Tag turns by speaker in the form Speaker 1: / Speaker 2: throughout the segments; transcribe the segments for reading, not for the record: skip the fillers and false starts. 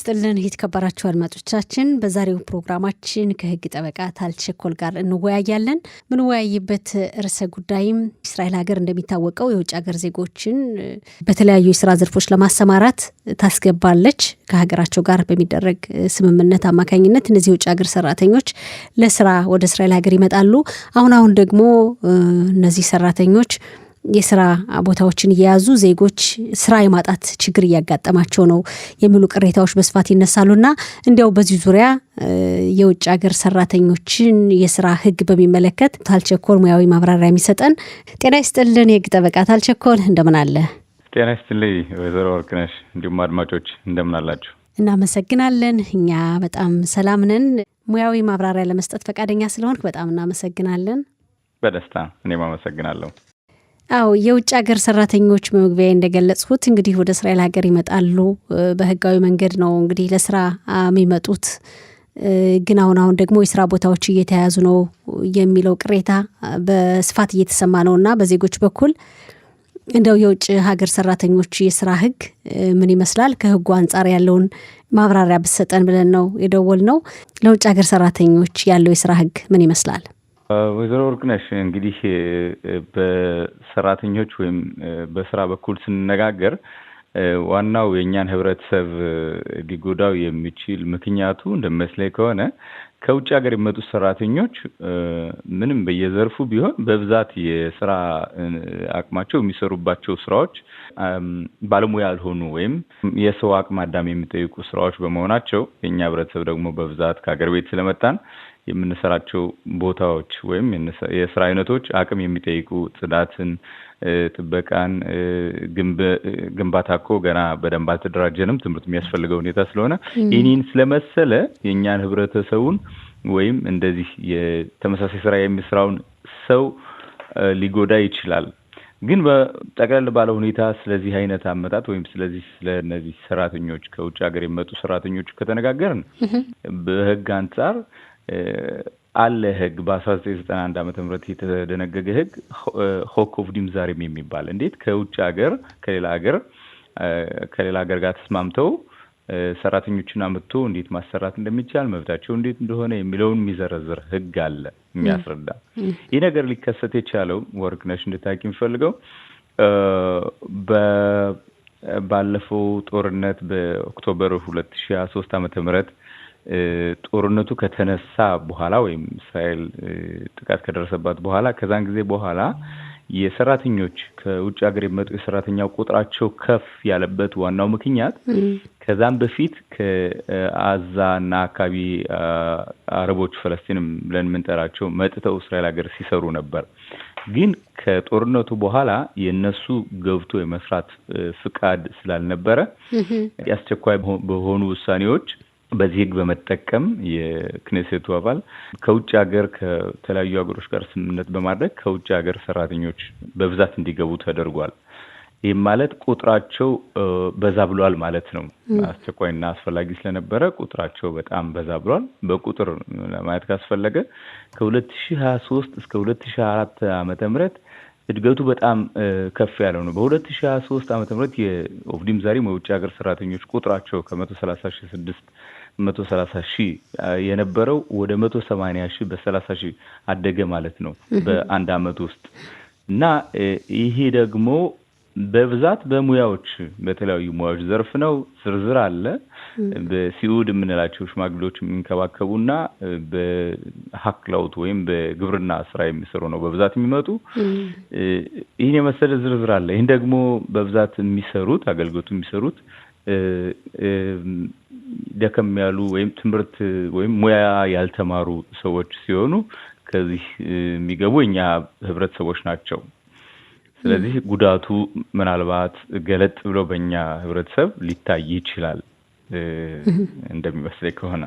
Speaker 1: ይስጥልን የተከበራችሁ አድማጮቻችን በዛሬው ፕሮግራማችን ከህግ ጠበቃ ታልቸኮል ጋር እንወያያለን። ምንወያይበት ርዕሰ ጉዳይም እስራኤል ሀገር እንደሚታወቀው የውጭ ሀገር ዜጎችን በተለያዩ የስራ ዘርፎች ለማሰማራት ታስገባለች። ከሀገራቸው ጋር በሚደረግ ስምምነት አማካኝነት እነዚህ የውጭ ሀገር ሰራተኞች ለስራ ወደ እስራኤል ሀገር ይመጣሉ። አሁን ደግሞ እነዚህ ሰራተኞች የስራ ቦታዎችን እየያዙ ዜጎች ስራ የማጣት ችግር እያጋጠማቸው ነው የሚሉ ቅሬታዎች በስፋት ይነሳሉና እንዲያው በዚህ ዙሪያ የውጭ ሀገር ሰራተኞችን የስራ ህግ በሚመለከት ታልቸኮል ሙያዊ ማብራሪያ የሚሰጠን። ጤና ይስጥልን የህግ ጠበቃ ታልቸኮል፣ እንደምን አለ?
Speaker 2: ጤና ይስጥልኝ ወይዘሮ ወርቅነሽ፣ እንዲሁም አድማጮች እንደምን አላችሁ?
Speaker 1: እናመሰግናለን። እኛ በጣም ሰላም ነን። ሙያዊ ማብራሪያ ለመስጠት ፈቃደኛ ስለሆንክ በጣም እናመሰግናለን።
Speaker 2: በደስታ እኔም አመሰግናለሁ።
Speaker 1: የውጭ ሀገር ሰራተኞች በመግቢያ እንደገለጽኩት እንግዲህ ወደ እስራኤል ሀገር ይመጣሉ። በህጋዊ መንገድ ነው እንግዲህ ለስራ የሚመጡት። ግን አሁን ደግሞ የስራ ቦታዎች እየተያዙ ነው የሚለው ቅሬታ በስፋት እየተሰማ ነውና በዜጎች በኩል እንደው የውጭ ሀገር ሰራተኞች የስራ ህግ ምን ይመስላል? ከህጉ አንጻር ያለውን ማብራሪያ ብትሰጠን ብለን ነው የደወልነው። ለውጭ ሀገር ሰራተኞች ያለው የስራ ህግ ምን ይመስላል?
Speaker 2: ወይዘሮ ወርቅነሽ፣ እንግዲህ በሰራተኞች ወይም በስራ በኩል ስንነጋገር ዋናው የእኛን ህብረተሰብ ሊጎዳው የሚችል ምክንያቱ እንደሚመስለኝ ከሆነ ከውጭ ሀገር የመጡ ሰራተኞች ምንም በየዘርፉ ቢሆን በብዛት የስራ አቅማቸው የሚሰሩባቸው ስራዎች ባለሙያ ያልሆኑ ወይም የሰው አቅም አዳም የሚጠይቁ ስራዎች በመሆናቸው የእኛ ህብረተሰብ ደግሞ በብዛት ከሀገር ቤት ስለመጣን የምንሰራቸው ቦታዎች ወይም የስራ አይነቶች አቅም የሚጠይቁ ጽዳትን፣ ጥበቃን፣ ግንባታ እኮ ገና በደንብ አልተደራጀንም፣ ትምህርት የሚያስፈልገው ሁኔታ ስለሆነ ይህንን ስለመሰለ የእኛን ህብረተሰቡን ወይም እንደዚህ የተመሳሳይ ስራ የሚሰራውን ሰው ሊጎዳ ይችላል። ግን በጠቅለል ባለ ሁኔታ ስለዚህ አይነት አመጣጥ ወይም ስለነዚህ ሰራተኞች ከውጭ ሀገር የመጡ ሰራተኞች ከተነጋገርን በህግ አንጻር አለ ህግ በ1991 ዓመተ ምህረት የተደነገገ ህግ ሆክ ኦፍ ዲም ዛሬም የሚባል እንዴት ከውጭ ሀገር ከሌላ ሀገር ጋር ተስማምተው ሰራተኞችን አመጥቶ እንዴት ማሰራት እንደሚቻል መብታቸው እንዴት እንደሆነ የሚለውን የሚዘረዝር ህግ አለ የሚያስረዳ። ይህ ነገር ሊከሰት የቻለው ወርቅነሽ እንድታውቂ የምፈልገው ባለፈው ጦርነት በኦክቶበር 2023 ዓመተ ምህረት ጦርነቱ ከተነሳ በኋላ ወይም እስራኤል ጥቃት ከደረሰባት በኋላ ከዛን ጊዜ በኋላ የሰራተኞች ከውጭ ሀገር የመጡ የሰራተኛው ቁጥራቸው ከፍ ያለበት ዋናው ምክንያት ከዛም በፊት ከአዛና አካባቢ አረቦች ፈለስቲንም ብለን የምንጠራቸው መጥተው እስራኤል ሀገር ሲሰሩ ነበር። ግን ከጦርነቱ በኋላ የነሱ ገብቶ የመስራት ፍቃድ ስላልነበረ ያስቸኳይ በሆኑ ውሳኔዎች በዚህ ህግ በመጠቀም የክኔሴቱ አባል ከውጭ ሀገር ከተለያዩ ሀገሮች ጋር ስምምነት በማድረግ ከውጭ ሀገር ሰራተኞች በብዛት እንዲገቡ ተደርጓል። ይህ ማለት ቁጥራቸው በዛ ብሏል ማለት ነው። አስቸኳይና አስፈላጊ ስለነበረ ቁጥራቸው በጣም በዛ ብሏል። በቁጥር ለማየት ካስፈለገ ከ2023 እስከ 2024 ዓመተ ምህረት እድገቱ በጣም ከፍ ያለው ነው። በ2023 ዓመተ ምህረት የኦፍዲም ዛሬም የውጭ ሀገር ሰራተኞች ቁጥራቸው ከ130 ሺህ የነበረው ወደ 180 ሺህ በ30 ሺህ አደገ ማለት ነው በአንድ አመት ውስጥ። እና ይሄ ደግሞ በብዛት በሙያዎች በተለያዩ ሙያዎች ዘርፍ ነው። ዝርዝር አለ። በሲኡድ የምንላቸው ሽማግሌዎች የሚንከባከቡና በሀክላውት ወይም በግብርና ስራ የሚሰሩ ነው በብዛት የሚመጡ። ይህን የመሰለ ዝርዝር አለ። ይህን ደግሞ በብዛት የሚሰሩት አገልግሎቱ የሚሰሩት ደከም ያሉ ወይም ትምህርት ወይም ሙያ ያልተማሩ ሰዎች ሲሆኑ ከዚህ የሚገቡ እኛ ህብረተሰቦች ናቸው። ስለዚህ ጉዳቱ ምናልባት ገለጥ ብሎ በእኛ ህብረተሰብ ሊታይ ይችላል እንደሚመስለኝ ከሆነ።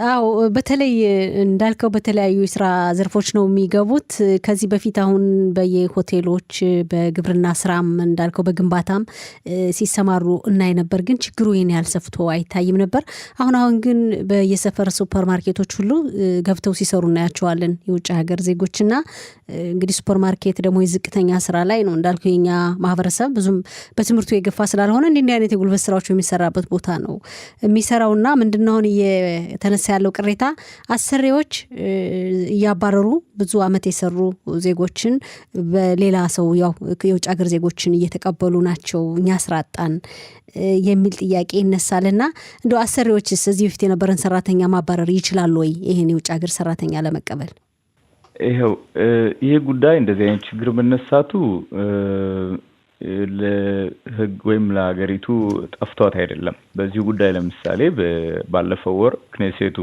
Speaker 1: አዎ በተለይ እንዳልከው በተለያዩ የስራ ዘርፎች ነው የሚገቡት። ከዚህ በፊት አሁን በየሆቴሎች በግብርና ስራም እንዳልከው በግንባታም ሲሰማሩ እናይ ነበር፣ ግን ችግሩ ይህን ያህል ሰፍቶ አይታይም ነበር። አሁን ግን በየሰፈር ሱፐር ማርኬቶች ሁሉ ገብተው ሲሰሩ እናያቸዋለን የውጭ ሀገር ዜጎችና እንግዲህ ሱፐር ማርኬት ደግሞ የዝቅተኛ ስራ ላይ ነው እንዳልከው የኛ ማህበረሰብ ብዙም በትምህርቱ የገፋ ስላልሆነ እንዲህ አይነት የጉልበት ስራዎች የሚሰራበት ቦታ ነው የሚሰራውና ምንድነው አሁን የተነሳ ያለው ቅሬታ አሰሪዎች እያባረሩ ብዙ አመት የሰሩ ዜጎችን በሌላ ሰው ያው የውጭ ሀገር ዜጎችን እየተቀበሉ ናቸው፣ እኛ ስራ አጣን የሚል ጥያቄ ይነሳልና እንደው አሰሪዎችስ እዚህ በፊት የነበረን ሰራተኛ ማባረር ይችላሉ ወይ ይሄን የውጭ ሀገር ሰራተኛ ለመቀበል?
Speaker 2: ይሄ ጉዳይ እንደዚህ አይነት ችግር መነሳቱ ለህግ ወይም ለሀገሪቱ ጠፍቷት አይደለም። በዚህ ጉዳይ ለምሳሌ ባለፈው ወር ክኔሴቱ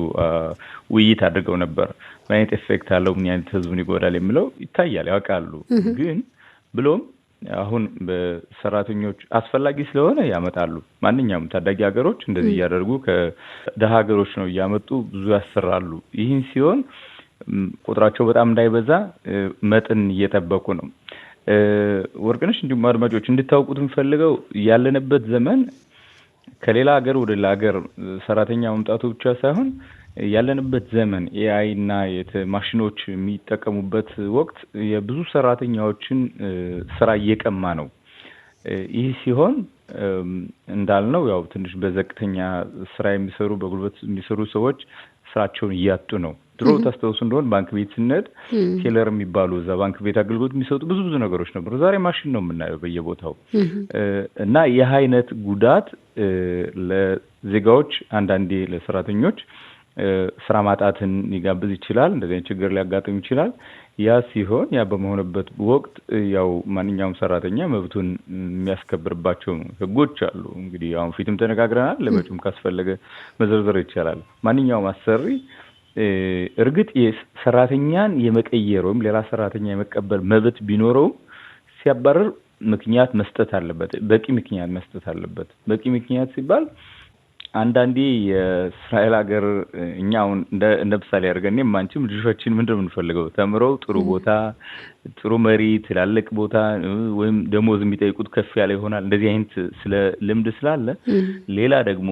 Speaker 2: ውይይት አድርገው ነበር። ምን አይነት ኤፌክት አለው፣ ምን አይነት ህዝቡን ይጎዳል የሚለው ይታያል፣ ያውቃሉ። ግን ብሎም አሁን በሰራተኞች አስፈላጊ ስለሆነ ያመጣሉ። ማንኛውም ታዳጊ ሀገሮች እንደዚህ እያደረጉ ከደሃ ሀገሮች ነው እያመጡ ብዙ ያሰራሉ። ይህን ሲሆን ቁጥራቸው በጣም እንዳይበዛ መጠን እየጠበቁ ነው። ወርቅነሽ እንዲሁም አድማጮች እንድታውቁት የምፈልገው ያለንበት ዘመን ከሌላ ሀገር ወደ ሌላ ሀገር ሰራተኛ መምጣቱ ብቻ ሳይሆን ያለንበት ዘመን ኤአይ እና ማሽኖች የሚጠቀሙበት ወቅት የብዙ ሰራተኛዎችን ስራ እየቀማ ነው። ይህ ሲሆን እንዳልነው ያው ትንሽ በዘቅተኛ ስራ የሚሰሩ በጉልበት የሚሰሩ ሰዎች ስራቸውን እያጡ ነው። ድሮ ታስታውሱ እንደሆነ ባንክ ቤት ስንሄድ ቴለር የሚባሉ እዛ ባንክ ቤት አገልግሎት የሚሰጡ ብዙ ነገሮች ነበሩ። ዛሬ ማሽን ነው የምናየው በየቦታው እና ይህ አይነት ጉዳት ለዜጋዎች አንዳንዴ ለሰራተኞች ስራ ማጣትን ሊጋብዝ ይችላል። እንደዚህ አይነት ችግር ሊያጋጥም ይችላል። ያ ሲሆን ያ በመሆንበት ወቅት ያው ማንኛውም ሰራተኛ መብቱን የሚያስከብርባቸው ህጎች አሉ። እንግዲህ አሁን ፊትም ተነጋግረናል። ለመጪውም ካስፈለገ መዘርዘር ይቻላል። ማንኛውም አሰሪ እርግጥ የሰራተኛን የመቀየር ወይም ሌላ ሰራተኛ የመቀበል መብት ቢኖረው ሲያባረር ምክንያት መስጠት አለበት። በቂ ምክንያት መስጠት አለበት። በቂ ምክንያት ሲባል አንዳንዴ የእስራኤል ሀገር እኛ አሁን እንደ ምሳሌ አድርገን ማንችም ልጆቻችን ምንድን ነው የምንፈልገው? ተምረው ጥሩ ቦታ፣ ጥሩ መሪ፣ ትላልቅ ቦታ ወይም ደሞዝ የሚጠይቁት ከፍ ያለ ይሆናል። እንደዚህ አይነት ስለ ልምድ ስላለ ሌላ ደግሞ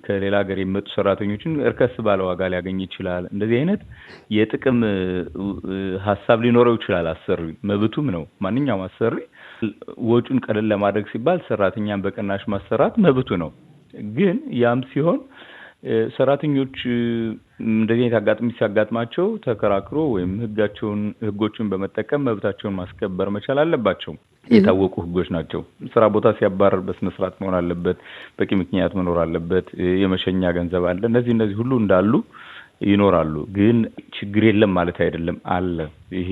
Speaker 2: ከሌላ ሀገር የሚመጡ ሰራተኞችን እርከስ ባለ ዋጋ ሊያገኝ ይችላል። እንደዚህ አይነት የጥቅም ሀሳብ ሊኖረው ይችላል። አሰሪ መብቱም ነው። ማንኛውም አሰሪ ወጪውን ቀለል ለማድረግ ሲባል ሰራተኛን በቅናሽ ማሰራት መብቱ ነው። ግን ያም ሲሆን ሰራተኞች እንደዚህ አይነት አጋጣሚ ሲያጋጥማቸው ተከራክሮ ወይም ህጎችን በመጠቀም መብታቸውን ማስከበር መቻል አለባቸው። የታወቁ ህጎች ናቸው። ስራ ቦታ ሲያባረር በስነ ስርዓት መሆን አለበት። በቂ ምክንያት መኖር አለበት። የመሸኛ ገንዘብ አለ። እነዚህ ሁሉ እንዳሉ ይኖራሉ። ግን ችግር የለም ማለት አይደለም፣ አለ። ይሄ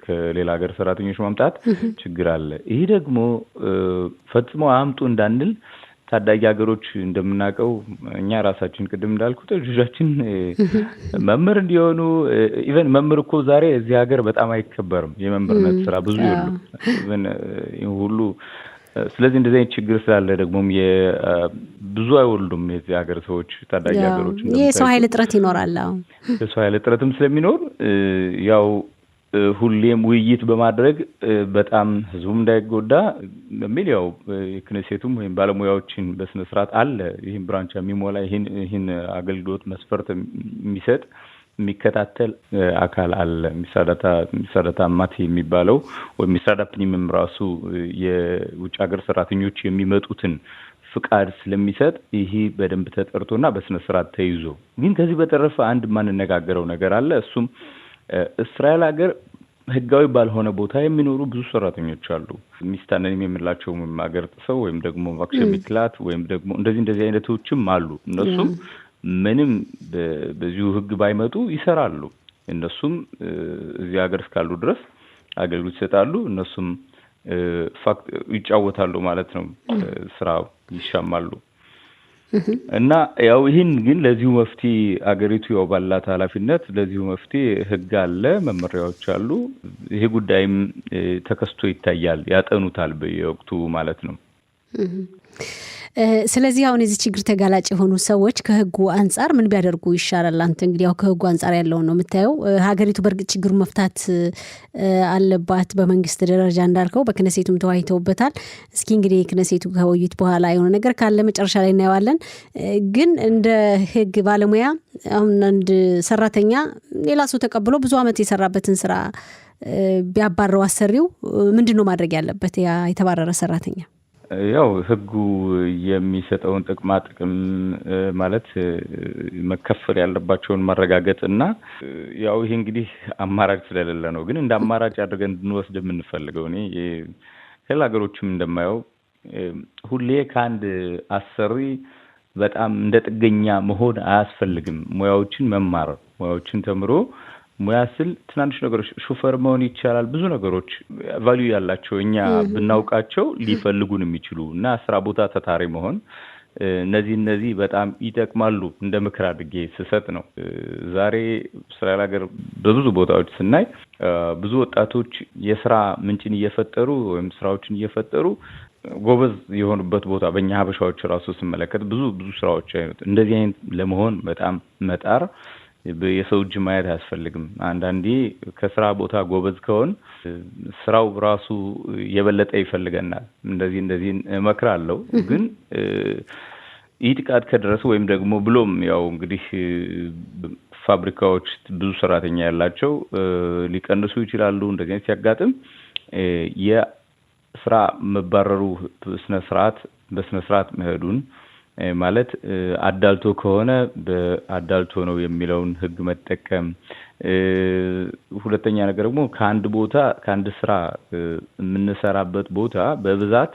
Speaker 2: ከሌላ ሀገር ሰራተኞች ማምጣት ችግር አለ። ይሄ ደግሞ ፈጽሞ አምጡ እንዳንል ታዳጊ ሀገሮች እንደምናውቀው እኛ ራሳችን ቅድም እንዳልኩት ልጆቻችን መምህር እንዲሆኑ ኢቨን መምህር እኮ ዛሬ እዚህ ሀገር በጣም አይከበርም። የመምህርነት ስራ ብዙ ይሉ ኢቨን ሁሉ። ስለዚህ እንደዚህ አይነት ችግር ስላለ ደግሞም ብዙ አይወልዱም የዚህ ሀገር ሰዎች ታዳጊ ሀገሮች።
Speaker 1: የሰው ኃይል እጥረት ይኖራል።
Speaker 2: የሰው ኃይል እጥረትም ስለሚኖር ያው ሁሌም ውይይት በማድረግ በጣም ህዝቡም እንዳይጎዳ በሚል ያው የክኔሴቱም ወይም ባለሙያዎችን በስነ ስርዓት አለ ይህን ብራንቻ የሚሞላ ይህን አገልግሎት መስፈርት የሚሰጥ የሚከታተል አካል አለ። ሚሳዳታ ማቲ የሚባለው ወይም ሚሳዳ ፕኒምም ራሱ የውጭ ሀገር ሰራተኞች የሚመጡትን ፍቃድ ስለሚሰጥ ይሄ በደንብ ተጠርቶና በስነ ስርዓት ተይዞ፣ ግን ከዚህ በተረፈ አንድ ማንነጋገረው ነገር አለ። እሱም እስራኤል ሀገር ህጋዊ ባልሆነ ቦታ የሚኖሩ ብዙ ሰራተኞች አሉ። ሚስታነን የምንላቸው ሀገር ጥሰው ወይም ደግሞ ማክሸ ሚክላት ወይም ደግሞ እንደዚህ አይነቶችም አሉ። እነሱም ምንም በዚሁ ህግ ባይመጡ ይሰራሉ። እነሱም እዚህ ሀገር እስካሉ ድረስ አገልግሎት ይሰጣሉ። እነሱም ፋክት ይጫወታሉ ማለት ነው። ስራው ይሻማሉ። እና ያው ይህን ግን ለዚሁ መፍትሄ አገሪቱ ያው ባላት ኃላፊነት ለዚሁ መፍትሄ ህግ አለ፣ መመሪያዎች አሉ። ይሄ ጉዳይም ተከስቶ ይታያል፣ ያጠኑታል በየወቅቱ ማለት ነው።
Speaker 1: ስለዚህ አሁን የዚህ ችግር ተጋላጭ የሆኑ ሰዎች ከህጉ አንጻር ምን ቢያደርጉ ይሻላል? አንተ እንግዲህ ያው ከህጉ አንጻር ያለውን ነው የምታየው። ሀገሪቱ በእርግጥ ችግሩን መፍታት አለባት በመንግስት ደረጃ እንዳልከው፣ በክነሴቱም ተወያይተውበታል። እስኪ እንግዲህ ክነሴቱ ከውይይት በኋላ የሆነ ነገር ካለ መጨረሻ ላይ እናየዋለን። ግን እንደ ህግ ባለሙያ አሁን አንድ ሰራተኛ ሌላ ሰው ተቀብሎ ብዙ አመት የሰራበትን ስራ ቢያባረው አሰሪው ምንድን ነው ማድረግ ያለበት? ያ የተባረረ ሰራተኛ
Speaker 2: ያው ህጉ የሚሰጠውን ጥቅማ ጥቅም ማለት መከፈል ያለባቸውን ማረጋገጥ እና ያው ይሄ እንግዲህ አማራጭ ስለሌለ ነው። ግን እንደ አማራጭ አድርገን እንድንወስድ የምንፈልገው እኔ ሌላ ሀገሮችም እንደማየው ሁሌ ከአንድ አሰሪ በጣም እንደ ጥገኛ መሆን አያስፈልግም። ሙያዎችን መማር፣ ሙያዎችን ተምሮ ሙያ ስል ትናንሽ ነገሮች ሹፌር መሆን ይቻላል። ብዙ ነገሮች ቫልዩ ያላቸው እኛ ብናውቃቸው ሊፈልጉን የሚችሉ እና ስራ ቦታ ተታሪ መሆን እነዚህ በጣም ይጠቅማሉ እንደ ምክር አድርጌ ስሰጥ ነው። ዛሬ እስራኤል ሀገር በብዙ ቦታዎች ስናይ ብዙ ወጣቶች የስራ ምንጭን እየፈጠሩ ወይም ስራዎችን እየፈጠሩ ጎበዝ የሆኑበት ቦታ በእኛ ሀበሻዎች ራሱ ስመለከት ብዙ ስራዎች አይነት እንደዚህ አይነት ለመሆን በጣም መጣር የሰው እጅ ማየት አያስፈልግም። አንዳንዴ ከስራ ቦታ ጎበዝ ከሆን ስራው ራሱ የበለጠ ይፈልገናል። እንደዚህ እመክራለሁ። ግን ይህ ጥቃት ከደረሰ ወይም ደግሞ ብሎም ያው እንግዲህ ፋብሪካዎች ብዙ ሰራተኛ ያላቸው ሊቀንሱ ይችላሉ። እንደዚህ ሲያጋጥም የስራ መባረሩ በስነ ስርዓት መሄዱን ማለት አዳልቶ ከሆነ በአዳልቶ ነው የሚለውን ህግ መጠቀም። ሁለተኛ ነገር ደግሞ ከአንድ ስራ የምንሰራበት ቦታ በብዛት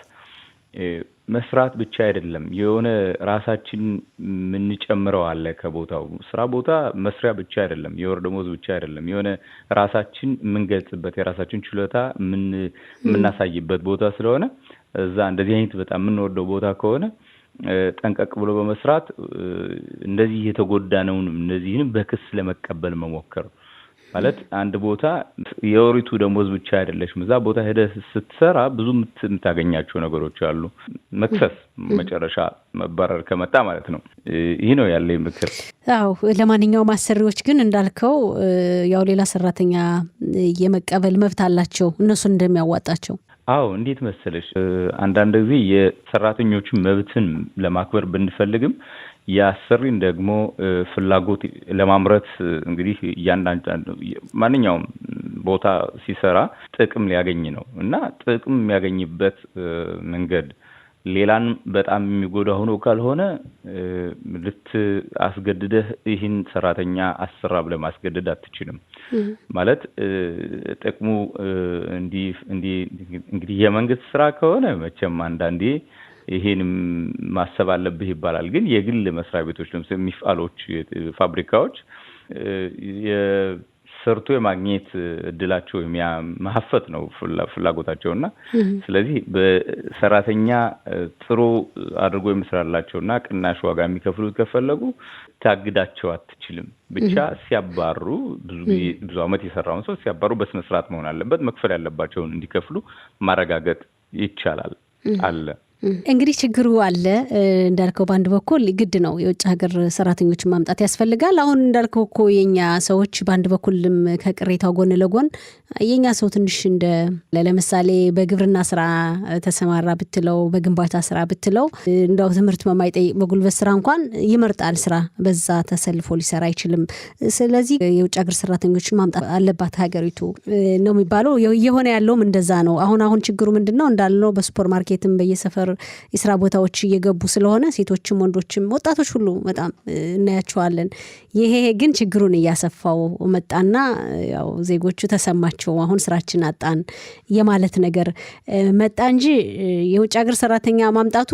Speaker 2: መስራት ብቻ አይደለም፣ የሆነ ራሳችን የምንጨምረው አለ ከቦታው። ስራ ቦታ መስሪያ ብቻ አይደለም፣ የወር ደሞዝ ብቻ አይደለም፣ የሆነ ራሳችን የምንገልጽበት የራሳችን ችሎታ የምናሳይበት ቦታ ስለሆነ እዛ እንደዚህ አይነት በጣም የምንወደው ቦታ ከሆነ ጠንቀቅ ብሎ በመስራት እንደዚህ የተጎዳነውን እነዚህንም በክስ ለመቀበል መሞከር ማለት አንድ ቦታ የወሪቱ ደሞዝ ብቻ አይደለሽም። እዛ ቦታ ሄደህ ስትሰራ ብዙ የምታገኛቸው ነገሮች አሉ። መክሰስ መጨረሻ መባረር ከመጣ ማለት ነው። ይህ ነው ያለኝ ምክር።
Speaker 1: አዎ፣ ለማንኛውም አሰሪዎች ግን እንዳልከው ያው ሌላ ሰራተኛ የመቀበል መብት አላቸው እነሱን እንደሚያዋጣቸው።
Speaker 2: አዎ፣ እንዴት መሰለሽ አንዳንድ ጊዜ የሰራተኞችን መብትን ለማክበር ብንፈልግም የአሰሪን ደግሞ ፍላጎት ለማምረት እንግዲህ ማንኛውም ቦታ ሲሰራ ጥቅም ሊያገኝ ነው እና ጥቅም የሚያገኝበት መንገድ ሌላን በጣም የሚጎዳ ሆኖ ካልሆነ ልትአስገድደህ ይህን ሰራተኛ አሰራ ብለህ ማስገደድ አትችልም። ማለት ጥቅሙ እንግዲህ የመንግስት ስራ ከሆነ መቼም አንዳንዴ ይሄንም ማሰብ አለብህ ይባላል። ግን የግል መስሪያ ቤቶች ለምሳሌ ሚፋሎች፣ ፋብሪካዎች ሰርቶ የማግኘት እድላቸው ማህፈት ነው ፍላጎታቸውና ስለዚህ በሰራተኛ ጥሩ አድርጎ የሚሰራላቸውና ቅናሽ ዋጋ የሚከፍሉት ከፈለጉ ታግዳቸው አትችልም። ብቻ ሲያባሩ ብዙ አመት የሰራውን ሰው ሲያባሩ በስነ ስርዓት መሆን አለበት። መክፈል ያለባቸውን እንዲከፍሉ ማረጋገጥ ይቻላል አለ።
Speaker 1: እንግዲህ ችግሩ አለ እንዳልከው፣ በአንድ በኩል ግድ ነው የውጭ ሀገር ሰራተኞችን ማምጣት ያስፈልጋል። አሁን እንዳልከው እኮ የኛ ሰዎች በአንድ በኩልም ከቅሬታው ጎን ለጎን የኛ ሰው ትንሽ ለምሳሌ በግብርና ስራ ተሰማራ ብትለው፣ በግንባታ ስራ ብትለው፣ እንደው ትምህርት በማይጠይቅ በጉልበት ስራ እንኳን ይመርጣል ስራ፣ በዛ ተሰልፎ ሊሰራ አይችልም። ስለዚህ የውጭ ሀገር ሰራተኞችን ማምጣት አለባት ሀገሪቱ ነው የሚባለው። የሆነ ያለውም እንደዛ ነው። አሁን ችግሩ ምንድነው እንዳልነው በሱፐር ማርኬትም በየሰፈር የስራ ቦታዎች እየገቡ ስለሆነ ሴቶችም ወንዶችም ወጣቶች ሁሉ በጣም እናያቸዋለን። ይሄ ግን ችግሩን እያሰፋው መጣና ያው ዜጎቹ ተሰማቸው አሁን ስራችን አጣን የማለት ነገር መጣ እንጂ የውጭ ሀገር ሰራተኛ ማምጣቱ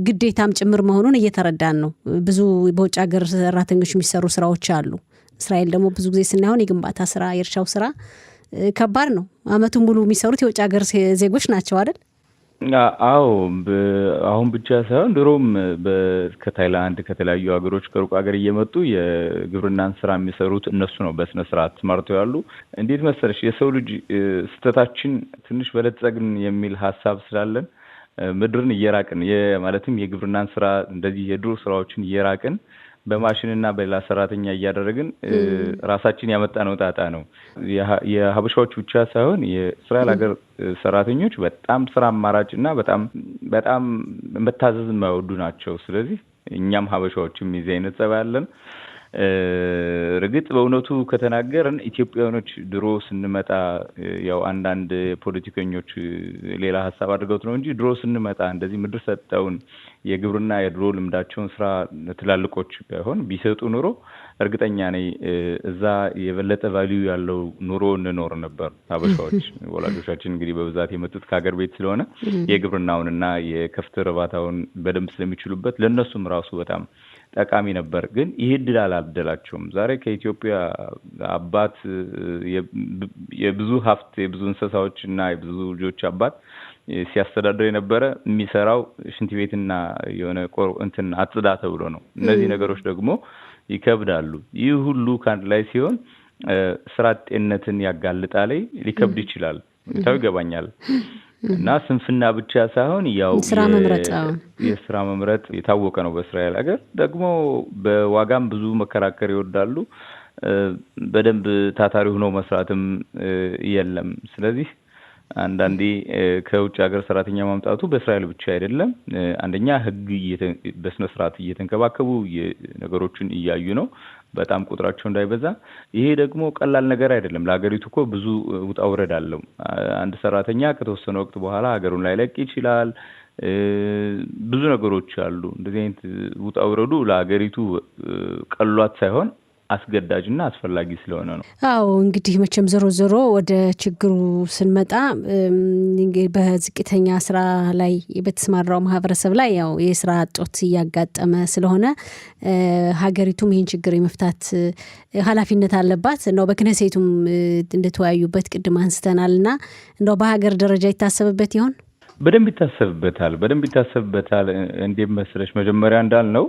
Speaker 1: ግዴታም ጭምር መሆኑን እየተረዳን ነው። ብዙ በውጭ ሀገር ሰራተኞች የሚሰሩ ስራዎች አሉ። እስራኤል ደግሞ ብዙ ጊዜ ስናየው የግንባታ ስራ፣ የእርሻው ስራ ከባድ ነው። አመቱን ሙሉ የሚሰሩት የውጭ ሀገር ዜጎች ናቸው አይደል?
Speaker 2: አዎ፣ አሁን ብቻ ሳይሆን ድሮም ከታይላንድ ከተለያዩ ሀገሮች ከሩቅ ሀገር እየመጡ የግብርናን ስራ የሚሰሩት እነሱ ነው። በስነ ስርዓት ተማርተው ያሉ። እንዴት መሰለሽ የሰው ልጅ ስህተታችን ትንሽ በለጸግን የሚል ሀሳብ ስላለን ምድርን እየራቅን ማለትም የግብርናን ስራ እንደዚህ የድሮ ስራዎችን እየራቅን በማሽንና በሌላ ሰራተኛ እያደረግን ራሳችን ያመጣነው ጣጣ ነው። የሀበሻዎች ብቻ ሳይሆን የእስራኤል ሀገር ሰራተኞች በጣም ስራ አማራጭና በጣም መታዘዝ የማይወዱ ናቸው። ስለዚህ እኛም ሀበሻዎችም የዚህ አይነት ጸባይ አለን። እርግጥ በእውነቱ ከተናገርን ኢትዮጵያውያኖች ድሮ ስንመጣ ያው አንዳንድ ፖለቲከኞች ሌላ ሀሳብ አድርገውት ነው እንጂ ድሮ ስንመጣ እንደዚህ ምድር ሰጠውን የግብርና የድሮ ልምዳቸውን ስራ ትላልቆች ባይሆን ቢሰጡ ኑሮ እርግጠኛ ነኝ እዛ የበለጠ ቫልዩ ያለው ኑሮ እንኖር ነበር። ሀበሻዎች ወላጆቻችን እንግዲህ በብዛት የመጡት ከሀገር ቤት ስለሆነ የግብርናውንና የከፍት እርባታውን በደንብ ስለሚችሉበት ለእነሱም ራሱ በጣም ጠቃሚ ነበር። ግን ይህ እድል አላደላቸውም። ዛሬ ከኢትዮጵያ አባት የብዙ ሀብት የብዙ እንስሳዎች እና የብዙ ልጆች አባት ሲያስተዳድር የነበረ የሚሰራው ሽንት ቤትና የሆነ እንትን አጽዳ ተብሎ ነው። እነዚህ ነገሮች ደግሞ ይከብዳሉ። ይህ ሁሉ ከአንድ ላይ ሲሆን ስራ አጥነትን ያጋልጣል፣ ሊከብድ ይችላል። ታው ይገባኛል። እና ስንፍና ብቻ ሳይሆን ያው የስራ መምረጥ የታወቀ ነው በእስራኤል ሀገር። ደግሞ በዋጋም ብዙ መከራከር ይወዳሉ። በደንብ ታታሪ ሆኖ መስራትም የለም። ስለዚህ አንዳንዴ ከውጭ ሀገር ሰራተኛ ማምጣቱ በእስራኤል ብቻ አይደለም። አንደኛ ህግ በስነ ስርዓት እየተንከባከቡ ነገሮችን እያዩ ነው፣ በጣም ቁጥራቸው እንዳይበዛ። ይሄ ደግሞ ቀላል ነገር አይደለም። ለሀገሪቱ እኮ ብዙ ውጣ ውረድ አለው። አንድ ሰራተኛ ከተወሰነ ወቅት በኋላ ሀገሩን ላይለቅ ይችላል። ብዙ ነገሮች አሉ። እንደዚህ አይነት ውጣ ውረዱ ለሀገሪቱ ቀሏት ሳይሆን አስገዳጅና አስፈላጊ ስለሆነ ነው።
Speaker 1: አዎ እንግዲህ መቼም ዞሮ ወደ ችግሩ ስንመጣ በዝቅተኛ ስራ ላይ በተሰማራው ማህበረሰብ ላይ ያው የስራ እጦት እያጋጠመ ስለሆነ ሀገሪቱም ይህን ችግር የመፍታት ኃላፊነት አለባት። እንደው በክነሴቱም እንደተወያዩበት ቅድም አንስተናልና እንደው በሀገር ደረጃ ይታሰብበት ይሆን?
Speaker 2: በደንብ ይታሰብበታል። እንዴት መሰለሽ መጀመሪያ እንዳልነው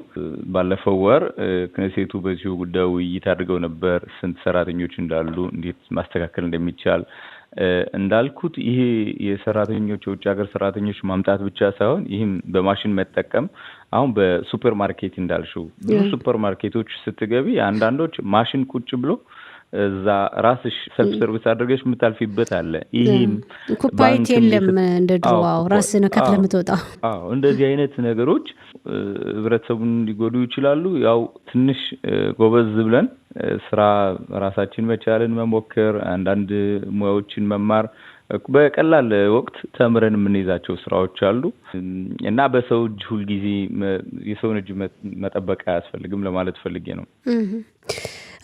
Speaker 2: ባለፈው ወር ክነሴቱ በዚሁ ጉዳይ ውይይት አድርገው ነበር። ስንት ሰራተኞች እንዳሉ፣ እንዴት ማስተካከል እንደሚቻል እንዳልኩት ይሄ የሰራተኞች የውጭ ሀገር ሰራተኞች ማምጣት ብቻ ሳይሆን ይህም በማሽን መጠቀም። አሁን በሱፐር ማርኬት እንዳልሽው ብዙ ሱፐር ማርኬቶች ስትገቢ አንዳንዶች ማሽን ቁጭ ብሎ እዛ ራስሽ ሰልፍ ሰርቪስ አድርገሽ የምታልፊበት አለ። ይሄም
Speaker 1: ኩፓይት የለም እንደ ድሮው ራስን ከፍለ የምትወጣው።
Speaker 2: እንደዚህ አይነት ነገሮች ህብረተሰቡን ሊጎዱ ይችላሉ። ያው ትንሽ ጎበዝ ብለን ስራ ራሳችን መቻልን መሞከር፣ አንዳንድ ሙያዎችን መማር በቀላል ወቅት ተምረን የምንይዛቸው ስራዎች አሉ እና በሰው እጅ ሁልጊዜ የሰውን እጅ መጠበቅ አያስፈልግም ለማለት ፈልጌ ነው።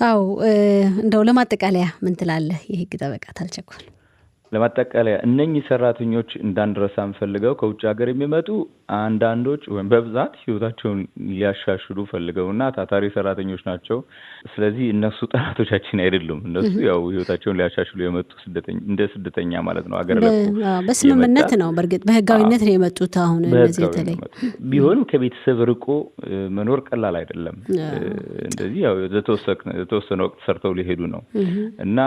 Speaker 1: አዎ እንደው ለማጠቃለያ ምን ትላለህ የህግ ጠበቃ ታልቸኮል?
Speaker 2: ለማጠቃለያ እነኚህ ሰራተኞች እንዳንረሳ ፈልገው ከውጭ ሀገር የሚመጡ አንዳንዶች ወይም በብዛት ህይወታቸውን ሊያሻሽሉ ፈልገውና ታታሪ ሰራተኞች ናቸው። ስለዚህ እነሱ ጠላቶቻችን አይደሉም። እነሱ ያው ህይወታቸውን ሊያሻሽሉ የመጡ እንደ ስደተኛ ማለት ነው። ሀገር
Speaker 1: በስምምነት ነው፣ በእርግጥ በህጋዊነት ነው የመጡት። አሁን እነዚህ የተለይ
Speaker 2: ቢሆንም ከቤተሰብ ርቆ መኖር ቀላል አይደለም። እንደዚህ ያው የተወሰነ ወቅት ሰርተው ሊሄዱ ነው እና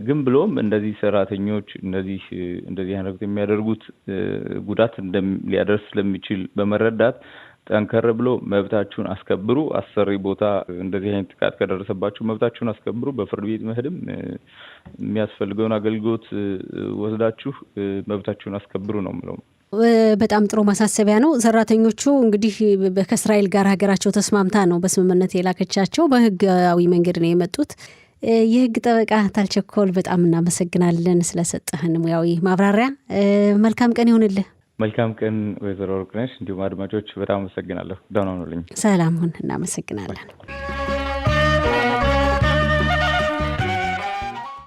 Speaker 2: ግን ብሎም እንደዚህ ሰራተኞች እንደዚህ አይነት የሚያደርጉት ጉዳት ሊያደርስ ስለሚችል በመረዳት ጠንከር ብሎ መብታችሁን አስከብሩ። አሰሪ ቦታ እንደዚህ አይነት ጥቃት ከደረሰባችሁ መብታችሁን አስከብሩ። በፍርድ ቤት መሄድም የሚያስፈልገውን አገልግሎት ወስዳችሁ መብታችሁን አስከብሩ ነው የምለው።
Speaker 1: በጣም ጥሩ ማሳሰቢያ ነው። ሰራተኞቹ እንግዲህ ከእስራኤል ጋር ሀገራቸው ተስማምታ ነው በስምምነት የላከቻቸው። በህጋዊ መንገድ ነው የመጡት። የህግ ጠበቃ ታልቸኮል በጣም እናመሰግናለን ስለሰጠህን ሙያዊ ማብራሪያ። መልካም ቀን ይሁንልህ።
Speaker 2: መልካም ቀን ወይዘሮ ወርቅነሽ፣ እንዲሁም አድማጮች በጣም አመሰግናለሁ። ደህና ሁኑልኝ።
Speaker 1: ሰላም ሁን። እናመሰግናለን።